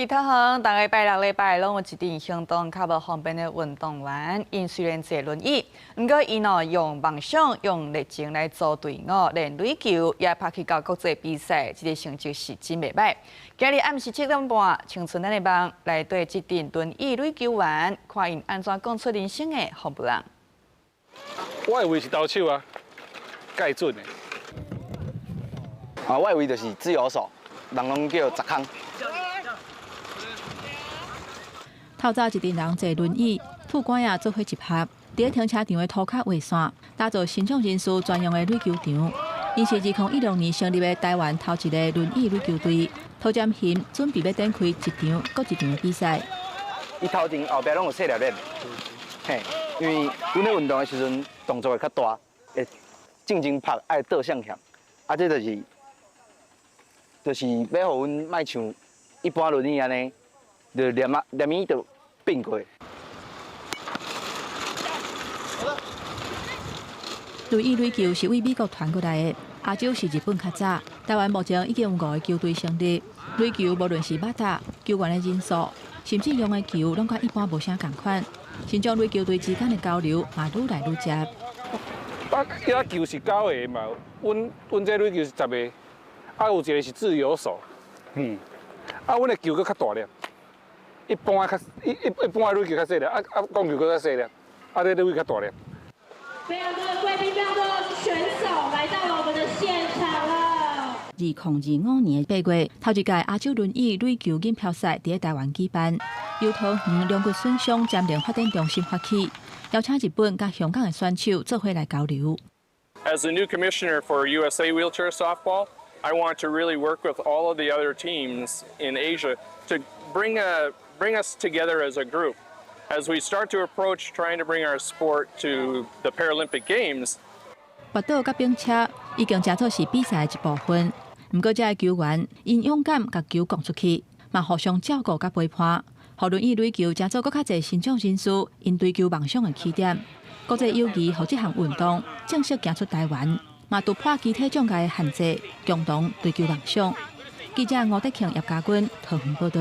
其他項，大概拜六禮拜攏有一陣行動較無方便的運動員，因雖然坐輪椅，不過因用夢想、用熱情來組隊伍，連壘球也拍去到國際比賽，這個成績是真袂歹。今日暗時7點半，青春咱的夢來對這陣輪椅壘球員，看因安怎講出人生的風不浪。我以為是投手啊，介準的。我以為就是自由手，人攏叫砸空。透早一陣人坐輪椅，拄管也做伙一拍，佇停車場的塗骹畫線，打造新創人士專用的壘球場。因是2016年成立的台灣頭一個輪椅壘球隊，涂占鑫準備要展開一場擱一場的比賽。伊頭前後壁攏有細粒粒，嘿，因為阮咧運動的時陣動作會較大，會正經拍愛倒向向，啊，這就是要互阮莫像一般輪椅安尼，就連伊就並過。輪椅壘球是為美國傳過來的，亞洲是日本較早。台灣目前已經有5個球隊成立。壘球無論是馬達、球員的人數，甚至用的球，攏甲一般無啥共款。新疆壘球隊之間的交流嘛愈來愈接。遐球是9個嘛，阮這壘球是10個，啊有一個是自由手，啊阮的球佫較大粒，一般的壘球較細粒，鋼球佫較細粒，啊這壘較大粒。非常多的貴賓，非常多的選手來到了我們的現場了。2025年8月，頭一屆亞洲輪椅壘球錦標賽佇台灣舉辦，由桃園龍骨損傷暫定發展中心發起，邀請日本甲香港的選手做伙來交流。As the new commissioner for USA Wheelchair Softball, I want to really work with all of the other teams in Asia to bring us together as a group. As we start to approach trying to bring our sport to the Paralympic Games. 跋倒甲冰車已經當作是比賽的一部分，不過這個球員因勇敢甲球講出去，嘛互相照顧甲陪伴，互輪椅壘球當作更較儕新創人士因追求夢想的起點。國際友誼互這項運動正式行出台灣，嘛突破機體障礙的限制，共同追求夢想。記者吳德慶、葉家軍，桃園報道。